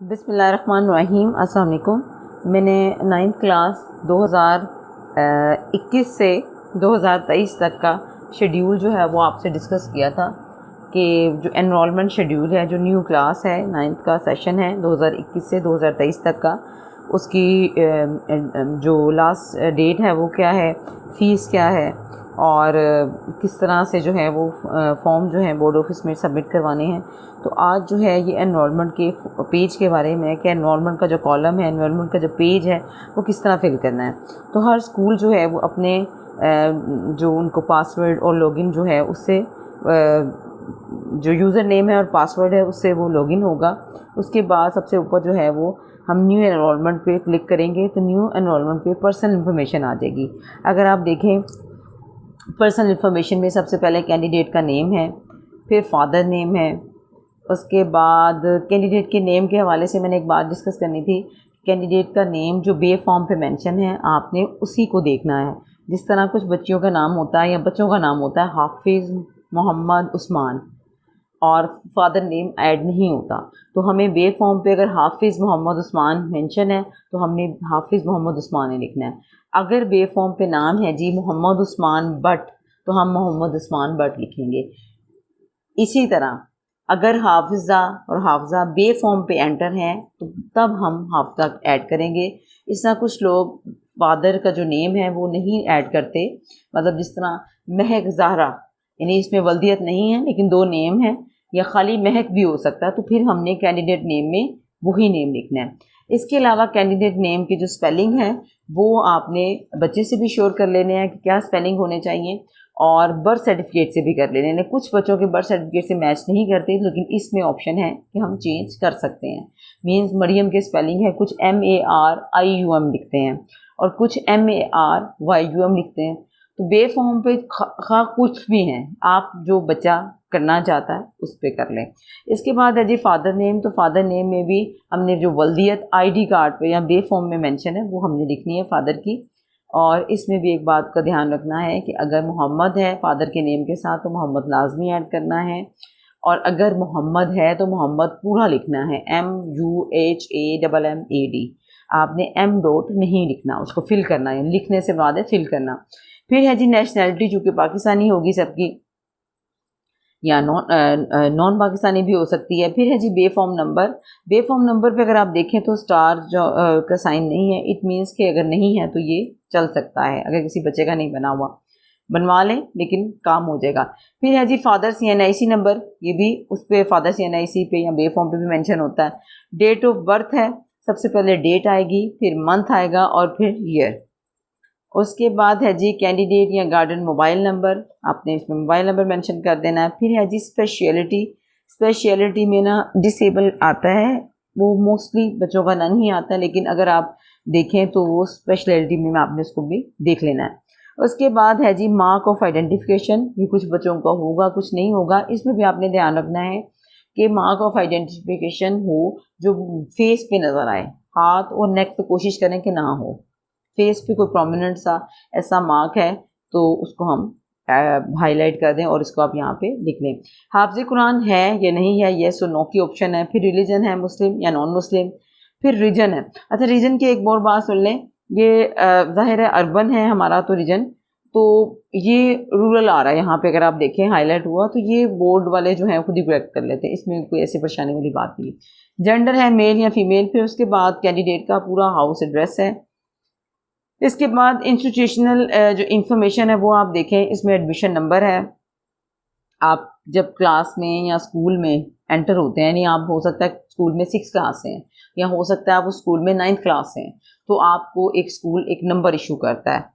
बिस्मिल्लाहिर्रहमानिर्रहीम। अस्सलाम वालेकुम। मैंने 9th क्लास 2021 से 2023 तक का शेड्यूल जो है वो आपसे डिस्कस किया था कि जो एनरोलमेंट शेड्यूल है, जो न्यू क्लास है, 9th का सेशन है 2021 से 2023 तक का, उसकी जो लास्ट डेट है वो क्या है, फ़ीस क्या है और किस तरह से जो है वो फॉर्म जो है बोर्ड ऑफिस में सबमिट करवाने हैं। तो आज जो है ये एनरोलमेंट के पेज के बारे में है कि एनरोलमेंट का जो कॉलम है, एनरोलमेंट का जो पेज है वो किस तरह फिल करना है। तो हर स्कूल जो है वो अपने जो उनको पासवर्ड और लॉगिन जो है उससे जो यूज़र नेम है और पासवर्ड है उससे वो लॉगिन होगा। उसके बाद सबसे ऊपर जो है वो हम न्यू एनरोलमेंट पे क्लिक करेंगे तो न्यू एनरोलमेंट पे पर्सनल इन्फॉर्मेशन आ जाएगी। अगर आप देखें पर्सनल इन्फॉर्मेशन में सबसे पहले कैंडिडेट का नेम है, फिर फादर नेम है। उसके बाद कैंडिडेट के नेम के हवाले से मैंने एक बात डिस्कस करनी थी। कैंडिडेट का नेम जो बे फॉर्म पे मेंशन है आपने उसी को देखना है। जिस तरह कुछ बच्चियों का नाम होता है या बच्चों का नाम होता है हाफिज़ मोहम्मद उस्मान और फादर नेम ऐड नहीं होता, तो हमें बे फॉर्म पे अगर हाफिज़ मोहम्मद उस्मान मेंशन है तो हमने हाफिज़ मोहम्मद उस्मान ही लिखना है। अगर बे फॉर्म पे नाम है जी मोहम्मद उस्मान बट, तो हम मोहम्मद उस्मान बट लिखेंगे। इसी तरह अगर हाफिज़ा और हाफिज़ा बे फॉर्म पे एंटर हैं तो तब हम हाफिज़ा ऐड करेंगे। इस तरह कुछ लोग फादर का जो नेम है वो नहीं ऐड करते, मतलब जिस तरह महक ज़हरा, यानी इसमें वल्दियत नहीं है लेकिन दो नेम है, या खाली महक भी हो सकता है, तो फिर हमने कैंडिडेट नेम में वही नेम लिखना है। इसके अलावा कैंडिडेट नेम की जो स्पेलिंग है वो आपने बच्चे से भी श्योर कर लेने हैं कि क्या स्पेलिंग होने चाहिए, और बर्थ सर्टिफिकेट से भी कर लेने हैं। कुछ बच्चों के बर्थ सर्टिफिकेट से मैच नहीं करते, लेकिन इसमें ऑप्शन है कि हम चेंज कर सकते हैं। मींस मरियम के स्पेलिंग है कुछ MARIUM लिखते हैं और कुछ MARYUM लिखते हैं। तो बे फॉर्म पे खा कुछ भी हैं, आप जो बच्चा करना चाहता है उस पर कर लें। इसके बाद है जी फादर नेम। तो फादर नेम में भी हमने जो वल्दियत ID कार्ड पे या बे फॉर्म में मेंशन है वो हमने लिखनी है फादर की। और इसमें भी एक बात का ध्यान रखना है कि अगर मोहम्मद है फादर के नेम के साथ तो मोहम्मद लाजमी ऐड करना है, और अगर मोहम्मद है तो मोहम्मद पूरा लिखना है MUHAMMAD। आपने M डॉट नहीं लिखना, उसको फिल करना है, लिखने से बाद है फिल करना। फिर है जी नेशनैलिटी, चूँकि पाकिस्तानी होगी सबकी या नॉन पाकिस्तानी भी हो सकती है। फिर है जी B form number. B form number पे अगर आप देखें तो स्टार जो का साइन नहीं है, इट मीन्स कि अगर नहीं है तो ये चल सकता है, अगर किसी बच्चे का नहीं बना हुआ बनवा लें लेकिन काम हो जाएगा। फिर है जी फादर CNIC नंबर, ये भी उस पर फादर CNIC पे या बे फॉर्म पे भी मेंशन होता है। डेट ऑफ बर्थ है, सबसे पहले डेट आएगी, फिर मंथ आएगा और फिर ईयर। उसके बाद है जी कैंडिडेट या गार्डियन मोबाइल नंबर, आपने इसमें मोबाइल नंबर मेंशन कर देना है। फिर है जी स्पेशलिटी। स्पेशलिटी में ना डिसेबल आता है, वो मोस्टली बच्चों का नहीं आता, लेकिन अगर आप देखें तो वो स्पेशलिटी में आपने उसको भी देख लेना है। उसके बाद है जी मार्क ऑफ आइडेंटिफिकेशन। ये कुछ बच्चों का होगा कुछ नहीं होगा, इसमें भी आपने ध्यान रखना है कि मार्क ऑफ आइडेंटिफिकेशन हो जो फेस पे नज़र आए, हाथ और नेक पे कोशिश करें कि ना हो। फेस पे कोई प्रोमिनेंट सा ऐसा मार्क है तो उसको हम हाईलाइट कर दें और इसको आप यहाँ पे लिख लें। हाफ़िज़ कुरान है या नहीं है, येस और नो की ऑप्शन है। फिर रिलीजन है मुस्लिम या नॉन मुस्लिम। फिर रीजन है। अच्छा, रीजन की एक और बात सुन लें, ये ज़ाहिर है अर्बन है हमारा तो रीजन, तो ये रूरल आ रहा है यहाँ पे, अगर आप देखें हाईलाइट हुआ तो ये बोर्ड वाले जो हैं खुद ही करेक्ट कर लेते हैं, इसमें कोई ऐसी परेशानी वाली बात नहीं। जेंडर है मेल या फीमेल। फिर उसके बाद कैंडिडेट का पूरा हाउस एड्रेस है। इसके बाद इंस्टीट्यूशनल जो इंफॉर्मेशन है वो आप देखें, इसमें एडमिशन नंबर है। आप जब क्लास में या स्कूल में एंटर होते हैं, यानी आप हो सकता है स्कूल में 6th क्लास से हैं या हो सकता है आप उस स्कूल में 9th क्लास से हैं, तो आपको एक स्कूल एक नंबर इशू करता है,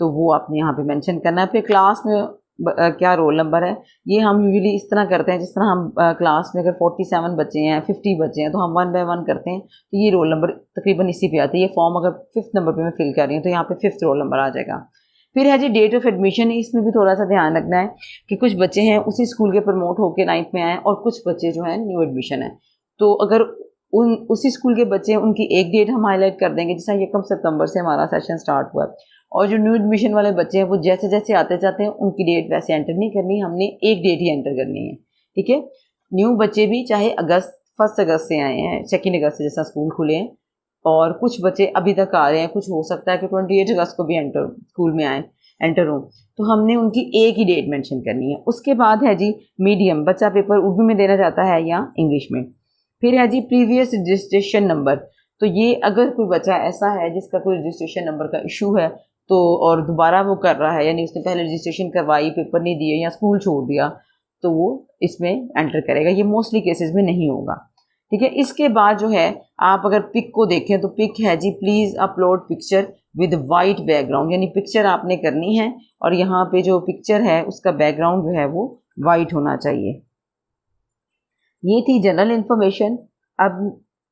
तो वो आपने यहाँ पे मेंशन करना है। फिर क्लास में क्या रोल नंबर है, ये हम यूजुअली इस तरह करते हैं जिस तरह हम क्लास में अगर 47 बच्चे हैं 50 बच्चे हैं तो हम 1 बाय 1 करते हैं, तो ये रोल नंबर तकरीबन इसी पे आते हैं। ये फॉर्म अगर 5th नंबर पे मैं फिल कर रही हूँ तो यहाँ पे 5th रोल नंबर आ जाएगा। फिर है जी डेट ऑफ एडमिशन। इसमें भी थोड़ा सा ध्यान रखना है कि कुछ बच्चे हैं उसी स्कूल के प्रमोट होकर 9th में आए और कुछ बच्चे जो हैं न्यू एडमिशन है, तो अगर उसी स्कूल के बच्चे हैं उनकी एक डेट हम हाईलाइट कर देंगे, जैसा 1 सितंबर से हमारा सेशन स्टार्ट हुआ है, और जो न्यू एडमिशन वाले बच्चे हैं वो जैसे जैसे आते जाते हैं उनकी डेट वैसे एंटर नहीं करनी, हमने एक डेट ही एंटर करनी है, ठीक है। न्यू बच्चे भी चाहे अगस्त 1 अगस्त से आए हैं, 2 अगस्त से जैसा स्कूल खुले हैं, और कुछ बच्चे अभी तक आ रहे हैं, कुछ हो सकता है कि 28 अगस्त को भी स्कूल में आए, एंटर हो, तो हमने उनकी एक ही डेट मेंशन करनी है। उसके बाद है जी मीडियम, बच्चा पेपर उर्दू में देना चाहता है या इंग्लिश में। फिर है जी प्रीवियस रजिस्ट्रेशन नंबर, तो ये अगर कोई बच्चा ऐसा है जिसका कोई रजिस्ट्रेशन नंबर का इशू है तो और दोबारा वो कर रहा है, यानी उसने पहले रजिस्ट्रेशन करवाई, पेपर नहीं दिए या स्कूल छोड़ दिया, तो वो इसमें एंटर करेगा। ये मोस्टली केसेस में नहीं होगा, ठीक है। इसके बाद जो है आप अगर पिक को देखें तो पिक है जी please upload picture with white background, यानी पिक्चर आपने करनी है और यहाँ पे जो पिक्चर है उसका बैकग्राउंड जो है वो वाइट होना चाहिए। ये थी जनरल इन्फॉर्मेशन। अब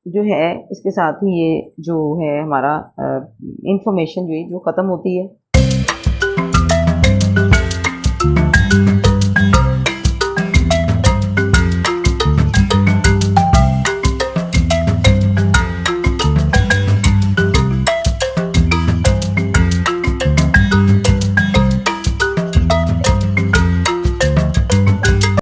जो है इसके साथ ही ये जो है हमारा इन्फॉर्मेशन जो ख़त्म होती है।